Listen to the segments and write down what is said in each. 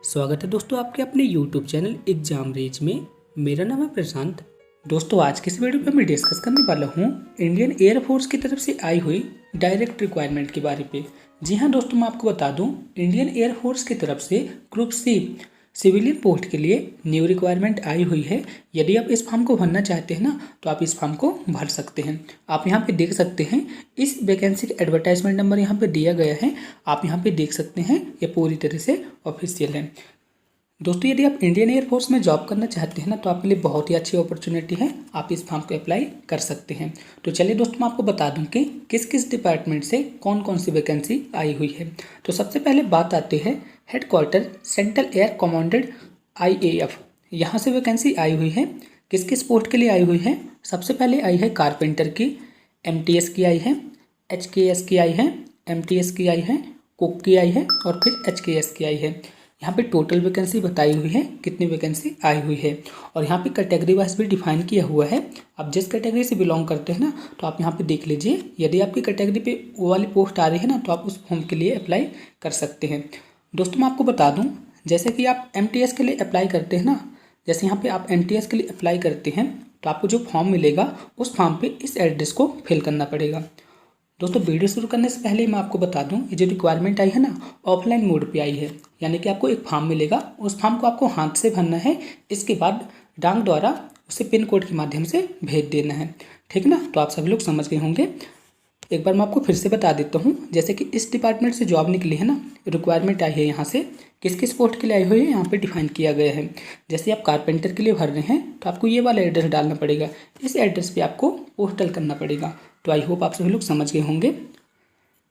स्वागत है दोस्तों आपके अपने YouTube चैनल एग्जाम रेज में। मेरा नाम है प्रशांत। दोस्तों आज के इस वीडियो पे मैं डिस्कस करने वाला हूँ इंडियन एयरफोर्स की तरफ से आई हुई डायरेक्ट रिक्वायरमेंट के बारे पे। जी हाँ दोस्तों, मैं आपको बता दूँ इंडियन एयरफोर्स की तरफ से ग्रुप सी सिविलियन पोस्ट के लिए न्यू रिक्वायरमेंट आई हुई है। यदि आप इस फॉर्म को भरना चाहते हैं ना तो आप इस फॉर्म को भर सकते हैं। आप यहाँ पे देख सकते हैं इस वैकेंसी का एडवर्टाइजमेंट नंबर यहाँ पे दिया गया है। आप यहाँ पे देख सकते हैं ये पूरी तरह से ऑफिशियल है। दोस्तों यदि आप इंडियन एयरफोर्स में जॉब करना चाहते हैं ना तो आपके लिए बहुत ही अच्छी अपॉर्चुनिटी है। आप इस फॉर्म को अप्लाई कर सकते हैं। तो चलिए दोस्तों मैं आपको बता दूं कि किस किस डिपार्टमेंट से कौन कौन सी वैकेंसी आई हुई है। तो सबसे पहले बात आती है headquarter central air commanded IAF, यहाँ से वैकेंसी आई हुई है। किस किस पोस्ट के लिए आई हुई है? सबसे पहले आई है कारपेंटर की, MTS की आई है, HKS की आई है, MTS की आई है, कुक की आई है और फिर HKS की आई है। यहाँ पे टोटल वैकेंसी बताई हुई है, कितनी वैकेंसी आई हुई है और यहाँ पे कैटेगरी वाइज भी डिफाइन किया हुआ है। आप जिस कैटेगरी से बिलोंग करते हैं ना तो आप यहाँ पे देख लीजिए। यदि आपकी कैटेगरी पे वो वाली पोस्ट आ रही है ना तो आप उस फॉर्म के लिए अप्लाई कर सकते हैं। दोस्तों मैं आपको बता दूँ, जैसे कि आप MTS के लिए अप्लाई करते हैं ना, जैसे यहाँ पे आप MTS के लिए अप्लाई करते हैं तो आपको जो फॉर्म मिलेगा उस फॉर्म पे इस एड्रेस को फिल करना पड़ेगा। दोस्तों वीडियो शुरू करने से पहले मैं आपको बता दूं ये जो रिक्वायरमेंट आई है ना ऑफलाइन मोड पे आई है। यानी कि आपको एक फॉर्म मिलेगा, उस फॉर्म को आपको हाथ से भरना है, इसके बाद डाक द्वारा उसे पिन कोड के माध्यम से भेज देना है। ठीक ना? तो आप सभी लोग समझ गए होंगे। एक बार मैं आपको फिर से बता देता हूँ, जैसे कि इस डिपार्टमेंट से जॉब निकली है ना, रिक्वायरमेंट आई है, यहाँ से किस किस पोस्ट के लिए आई हुई है यहाँ पे डिफाइन किया गया है। जैसे आप कारपेंटर के लिए भर रहे हैं तो आपको ये वाला एड्रेस डालना पड़ेगा, इस एड्रेस पे आपको पोस्टल करना पड़ेगा। तो आई होप आप सभी लोग समझ गए होंगे।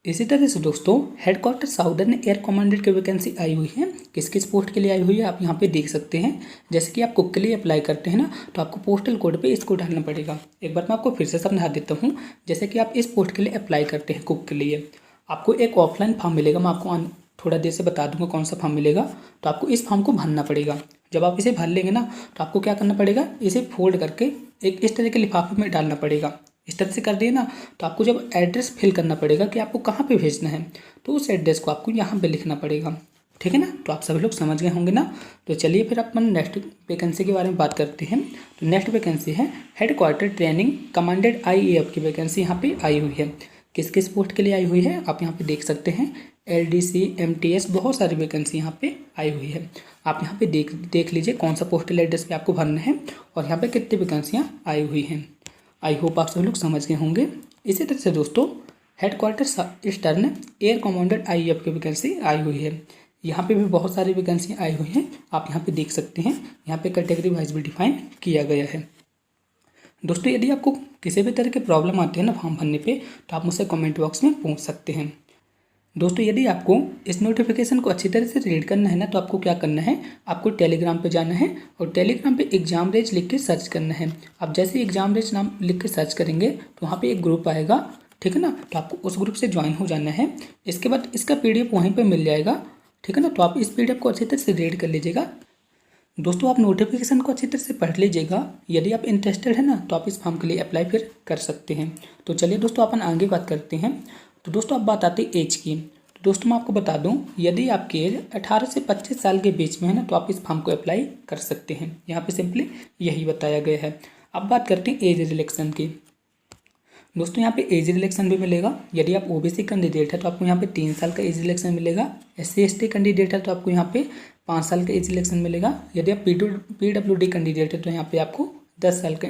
इसी तरह से दोस्तों हेडक्वार्टर साउदर्न एयर कमांडेड की वैकेंसी आई हुई है। किस किस पोस्ट के लिए आई हुई है आप यहाँ पे देख सकते हैं। जैसे कि आप कुक के लिए अप्लाई करते हैं ना तो आपको पोस्टल कोड पे इसको डालना पड़ेगा। एक बार मैं आपको फिर से समझा देता हूँ। जैसे कि आप इस पोस्ट के लिए अप्लाई करते हैं कुक के लिए, आपको एक ऑफलाइन फॉर्म मिलेगा। मैं आपको थोड़ा देर से बता दूंगा कौन सा फॉर्म मिलेगा। तो आपको इस फॉर्म को भरना पड़ेगा। जब आप इसे भर लेंगे ना तो आपको क्या करना पड़ेगा, इसे फोल्ड करके एक इस तरह के लिफाफे में डालना पड़ेगा। इस तरह से कर दिए ना तो आपको जब एड्रेस फिल करना पड़ेगा कि आपको कहाँ पे भेजना है तो उस एड्रेस को आपको यहाँ पे लिखना पड़ेगा। ठीक है ना? तो आप सभी लोग समझ गए होंगे ना। तो चलिए फिर अपन नेक्स्ट वैकेंसी के बारे में बात करते हैं। तो नेक्स्ट वैकेंसी है हेडक्वार्टर ट्रेनिंग कमांडेड IAF की वैकेंसी यहाँ पे आई हुई है। किस किस पोस्ट के लिए आई हुई है आप यहाँ पे देख सकते हैं। LDC MTS बहुत सारी वैकेंसी यहाँ पे आई हुई है। आप यहाँ पे देख लीजिए कौन सा पोस्टल एड्रेस पे आपको भरना है और यहाँ पे कितनी वैकेंसियाँ आई हुई हैं। आई होप आप सभी लोग समझ गए होंगे। इसी तरह से दोस्तों headquarter eastern air commanded IAF की वैकेंसी आई हुई है। यहाँ पे भी बहुत सारी वैकेंसी आई हुई हैं। आप यहाँ पे देख सकते हैं। यहाँ पे कैटेगरी वाइज भी डिफाइन किया गया है। दोस्तों यदि आपको किसी भी तरह की प्रॉब्लम आती है ना फॉर्म भरने पे तो आप मुझसे कमेंट बॉक्स में पूछ सकते हैं। दोस्तों यदि आपको इस नोटिफिकेशन को अच्छी तरह से रीड करना है ना तो आपको क्या करना है, आपको टेलीग्राम पे जाना है और टेलीग्राम पे एग्जाम रेज लिख के सर्च करना है। आप जैसे एग्जाम रेज नाम लिख के सर्च करेंगे तो वहाँ पे एक ग्रुप आएगा। ठीक है ना? तो आपको उस ग्रुप से ज्वाइन हो जाना है। इसके बाद इसका PDF वहीं पर मिल जाएगा। ठीक है ना? तो आप इस PDF को अच्छी तरह से रीड कर लीजिएगा। दोस्तों आप नोटिफिकेशन को अच्छी तरह से पढ़ लीजिएगा। यदि आप इंटरेस्टेड है ना तो आप इस फॉर्म के लिए अप्लाई फिर कर सकते हैं। तो चलिए दोस्तों अपन आगे बात करते हैं। तो दोस्तों अब बात आती है एज की। तो दोस्तों मैं आपको बता दूं यदि आपकी एज 18 से 25 साल के बीच में है ना तो आप इस फॉर्म को अप्लाई कर सकते हैं। यहाँ पे सिंपली यही बताया गया है। अब बात करते हैं एज रिलैक्सेशन की। दोस्तों यहाँ पे एज रिलैक्सेशन भी मिलेगा। यदि आप OBC कैंडिडेट है तो आपको यहाँ पे 3 साल का एज रिलैक्सेशन मिलेगा। SC ST कैंडिडेट है तो आपको यहाँ पे 5 साल का एज रिलैक्सेशन मिलेगा। यदि आप PWD कैंडिडेट है तो यहाँ पे आपको 10 साल का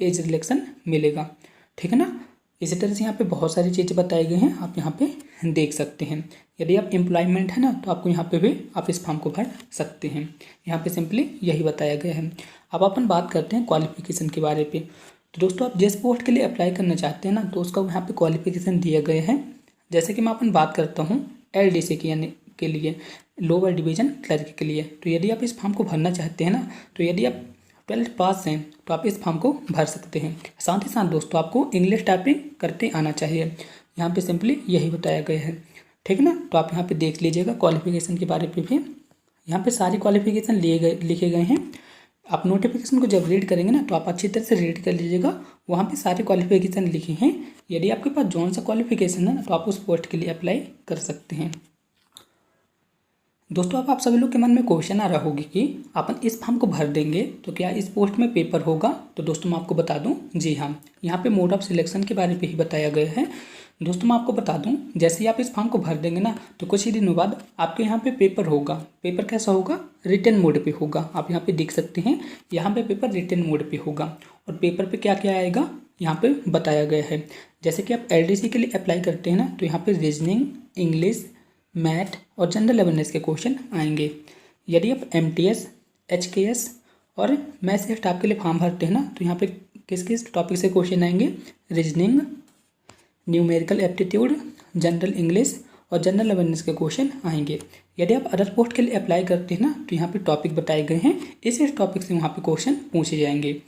एज रिलैक्सेशन मिलेगा। ठीक है ना? इसी तरह से यहाँ पे बहुत सारी चीज़ें बताई गई हैं, आप यहाँ पे देख सकते हैं। यदि आप एम्प्लॉयमेंट है ना तो आपको यहाँ पे भी आप इस फॉर्म को भर सकते हैं। यहाँ पे सिंपली यही बताया गया है। अब अपन बात करते हैं क्वालिफिकेशन के बारे पे। तो दोस्तों आप जिस पोस्ट के लिए अप्लाई करना चाहते हैं ना तो उसका यहाँ पे क्वालिफिकेशन दिए गए हैं। जैसे कि मैं अपन बात करता हूँ LDC के लिए, लोअर डिवीजन क्लर्क के लिए। तो यदि आप इस फॉर्म को भरना चाहते हैं ना तो यदि आप 12th पास हैं तो आप इस फॉर्म को भर सकते हैं। साथ ही साथ दोस्तों आपको इंग्लिश टाइपिंग करते आना चाहिए। यहाँ पे सिंपली यही बताया गया है। ठीक है ना? तो आप यहाँ पे देख लीजिएगा क्वालिफिकेशन के बारे पे भी। यहाँ पे सारी क्वालिफिकेशन लिखे गए हैं। आप नोटिफिकेशन को जब रीड करेंगे ना तो आप अच्छी तरह से रीड कर लीजिएगा। वहाँ पे सारे क्वालिफिकेशन लिखे हैं। यदि आपके पास जौन सा क्वालिफिकेशन है ना तो आप उस पोस्ट के लिए अप्लाई कर सकते हैं। दोस्तों अब आप सभी लोग के मन में क्वेश्चन आ रहा होगी कि अपन इस फॉर्म को भर देंगे तो क्या इस पोस्ट में पेपर होगा। तो दोस्तों मैं आपको बता दूं, जी हाँ, यहाँ पे मोड ऑफ सिलेक्शन के बारे में ही बताया गया है। दोस्तों मैं आपको बता दूं, जैसे ही आप इस फॉर्म को भर देंगे ना तो कुछ ही दिनों बाद आपके यहाँ पे पेपर होगा। पेपर कैसा होगा, रिटन मोड पे होगा। आप यहाँ पे देख सकते हैं, यहाँ पे पेपर रिटन मोड पे होगा। और पेपर पे क्या क्या आएगा यहाँ पे बताया गया है। जैसे कि आप LDC के लिए अप्लाई करते हैं ना तो यहाँ पे रीजनिंग, इंग्लिश, मैथ और जनरल अवेयरनेस के क्वेश्चन आएंगे। यदि आप MTS, HKS और मैथ्स स्टाफ के लिए फॉर्म भरते हैं ना तो यहाँ पे किस किस टॉपिक से क्वेश्चन आएंगे, reasoning, numerical aptitude, general English और जनरल अवेयरनेस के क्वेश्चन आएंगे। यदि आप अदर पोस्ट के लिए अप्लाई करते हैं ना तो यहाँ पे टॉपिक बताए गए हैं, इस टॉपिक से वहाँ पे क्वेश्चन पूछे जाएंगे।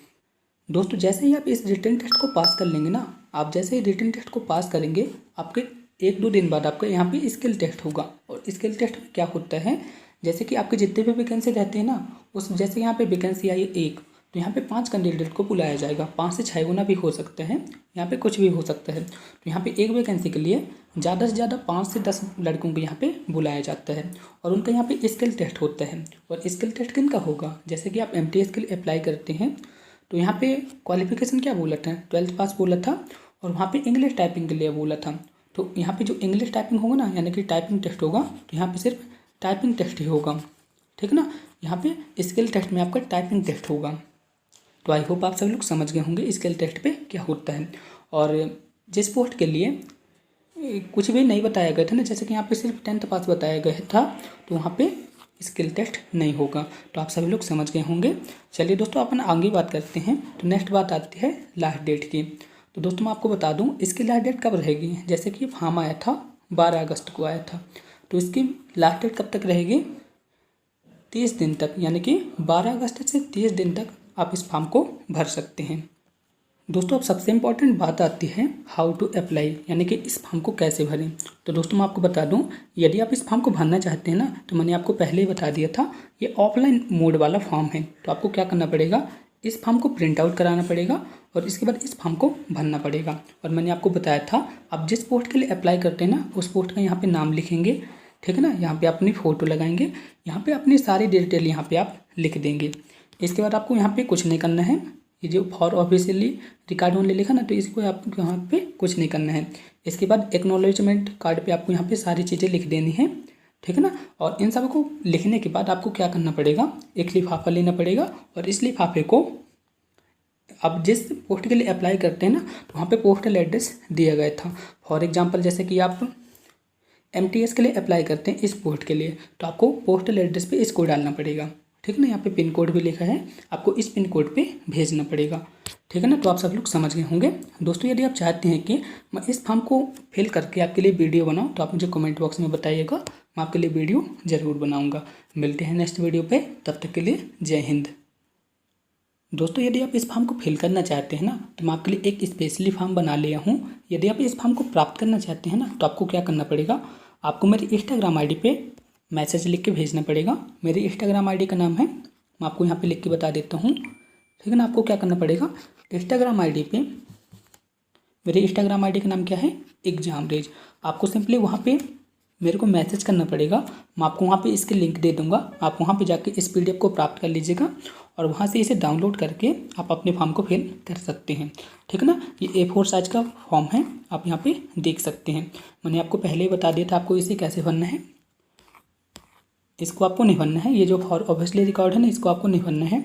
दोस्तों जैसे ही आप इस रिटन टेस्ट को पास कर लेंगे ना, आप जैसे ही रिटन टेस्ट को पास करेंगे, आपके 1-2 दिन बाद आपका यहाँ पे स्किल टेस्ट होगा। और स्किल टेस्ट में क्या होता है, जैसे कि आपके जितने भी वैकेंसी रहते हैं ना, उस जैसे यहाँ पे वैकेंसी आई 1 तो यहाँ पे 5 कैंडिडेट को बुलाया जाएगा। 5 से 6 गुना भी हो सकता है, यहाँ पे कुछ भी हो सकता है। तो यहाँ पे एक वैकेंसी के लिए ज़्यादा से ज़्यादा 5 से 10 लड़कों को यहाँ पे बुलाया जाता है और उनका यहाँ पे स्किल टेस्ट होता है। और स्किल टेस्ट किन का होगा, जैसे कि आप MTS के लिए अप्लाई करते हैं तो यहाँ पे क्वालिफिकेशन क्या बोला था, 12th पास बोला था। और वहाँ पे इंग्लिश टाइपिंग के लिए बोला था। तो यहाँ पे जो इंग्लिश टाइपिंग होगा ना, यानी कि टाइपिंग टेस्ट होगा, तो यहाँ पे सिर्फ टाइपिंग टेस्ट ही होगा, ठीक ना। यहाँ पे स्किल टेस्ट में आपका टाइपिंग टेस्ट होगा। तो आई होप आप सभी लोग समझ गए होंगे स्किल टेस्ट पे क्या होता है। और जिस पोस्ट के लिए कुछ भी नहीं बताया गया था ना, जैसे कि यहाँ पे सिर्फ 10th पास बताया गया था, तो वहाँ पे स्किल टेस्ट नहीं होगा। तो आप सभी लोग समझ गए होंगे। चलिए दोस्तों अपन आगे बात करते हैं। तो नेक्स्ट बात आती है लास्ट डेट की। तो दोस्तों मैं आपको बता दूं इसकी लास्ट डेट कब रहेगी। जैसे कि फॉर्म आया था 12 अगस्त को आया था, तो इसकी लास्ट डेट कब तक रहेगी, 30 दिन तक। यानी कि 12 अगस्त से 30 दिन तक आप इस फॉर्म को भर सकते हैं। दोस्तों अब सबसे इम्पॉर्टेंट बात आती है हाउ टू अप्लाई, यानी कि इस फॉर्म को कैसे भरें। तो दोस्तों मैं आपको बता दूं, यदि आप इस फॉर्म को भरना चाहते हैं ना, तो मैंने आपको पहले ही बता दिया था ये ऑफलाइन मोड वाला फॉर्म है। तो आपको क्या करना पड़ेगा, इस फॉर्म को प्रिंट आउट कराना पड़ेगा और इसके बाद इस फॉर्म को भरना पड़ेगा। और मैंने आपको बताया था आप जिस पोस्ट के लिए अप्लाई करते हैं ना, उस पोस्ट का यहाँ पर नाम लिखेंगे, ठीक है ना। यहाँ पर अपनी फ़ोटो लगाएंगे, यहाँ पर अपनी सारी डिटेल यहाँ पर आप लिख देंगे। इसके बाद आपको यहाँ पर कुछ नहीं करना है। ये जो फॉर ऑफिशियली रिकॉर्ड ओनली लिखा ना, तो इसको आपको यहाँ पे कुछ नहीं करना है। इसके बाद एक्नॉलेजमेंट कार्ड पे आपको यहाँ पे सारी चीज़ें लिख देनी है, ठीक है ना। और इन सब को लिखने के बाद आपको क्या करना पड़ेगा, एक लिफाफा लेना पड़ेगा और इस लिफाफे को आप जिस पोस्ट के लिए अप्लाई करते हैं ना, तो वहाँ पे पोस्टल एड्रेस दिया गया था। फॉर एग्जांपल जैसे कि आप MTS के लिए अप्लाई करते हैं इस पोस्ट के लिए, तो आपको पोस्टल एड्रेस पे इसको डालना पड़ेगा, ठीक है ना। यहाँ पे पिन कोड भी लिखा है, आपको इस पिन कोड पे भेजना पड़ेगा, ठीक है ना। तो आप सब लोग समझ गए होंगे। दोस्तों यदि आप चाहते हैं कि मैं इस फॉर्म को फिल करके आपके लिए वीडियो बनाऊं, तो आप मुझे कमेंट बॉक्स में बताइएगा, मैं आपके लिए वीडियो ज़रूर बनाऊंगा। मिलते हैं नेक्स्ट वीडियो पे, तब तक के लिए जय हिंद। दोस्तों यदि आप इस फॉर्म को फिल करना चाहते हैं ना, तो मैं आपके लिए एक स्पेशली फॉर्म बना लिया हूँ। यदि आप इस फॉर्म को प्राप्त करना चाहते हैं ना, तो आपको क्या करना पड़ेगा, आपको मेरी इंस्टाग्राम ID पे मैसेज लिख के भेजना पड़ेगा। मेरी इंस्टाग्राम ID का नाम है, मैं आपको यहाँ पे लिख के बता देता हूँ, ठीक है ना। आपको क्या करना पड़ेगा, इंस्टाग्राम ID पे मेरे इंस्टाग्राम ID का नाम क्या है, एग्जाम रेज। आपको सिंपली वहाँ पे मेरे को मैसेज करना पड़ेगा, मैं आपको वहाँ पे इसके लिंक दे दूँगा। आप वहाँ पे जाके इस PDF को प्राप्त कर लीजिएगा और वहाँ से इसे डाउनलोड करके आप अपने फॉर्म को फिल कर सकते हैं, ठीक है ना। ये A4 साइज का फॉर्म है, आप यहाँ पे देख सकते हैं। मैंने आपको पहले ही बता दिया था आपको इसे कैसे भरना है। इसको आपको नहीं भरना है, ये जो फॉर ऑब्वियसली रिकॉर्ड है ना, इसको आपको नहीं भरना है।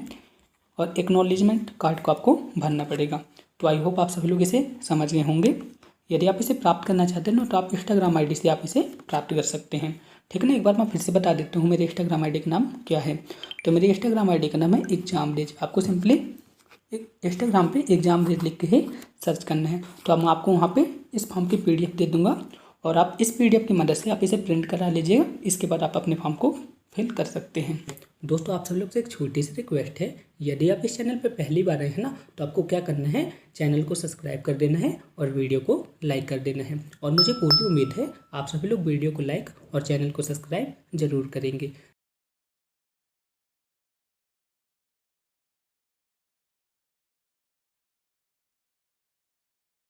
और एक्नॉलेजमेंट कार्ड को आपको भरना पड़ेगा। तो आई होप आप सभी लोग इसे समझ गए होंगे। यदि आप इसे प्राप्त करना चाहते हैं ना, तो आप इंस्टाग्राम ID से आप इसे प्राप्त कर सकते हैं, ठीक है ना। एक बार मैं फिर से बता देता हूँ मेरे इंस्टाग्राम ID का नाम क्या है। तो मेरे इंस्टाग्राम ID का नाम है एग्जाम रेज। आपको सिंपली इंस्टाग्राम पे एग्जाम रेज लिख के ही सर्च करना है। तो अब मैं आपको वहाँ पे इस फॉर्म की PDF दे दूँगा और आप इस PDF की मदद से आप इसे प्रिंट करा लीजिएगा। इसके बाद आप अपने फॉर्म को फिल कर सकते हैं। दोस्तों आप सब लोग से एक छोटी सी रिक्वेस्ट है, यदि आप इस चैनल पर पहली बार आए हैं ना, तो आपको क्या करना है, चैनल को सब्सक्राइब कर देना है और वीडियो को लाइक कर देना है। और मुझे पूरी उम्मीद है आप सभी लोग वीडियो को लाइक और चैनल को सब्सक्राइब जरूर करेंगे।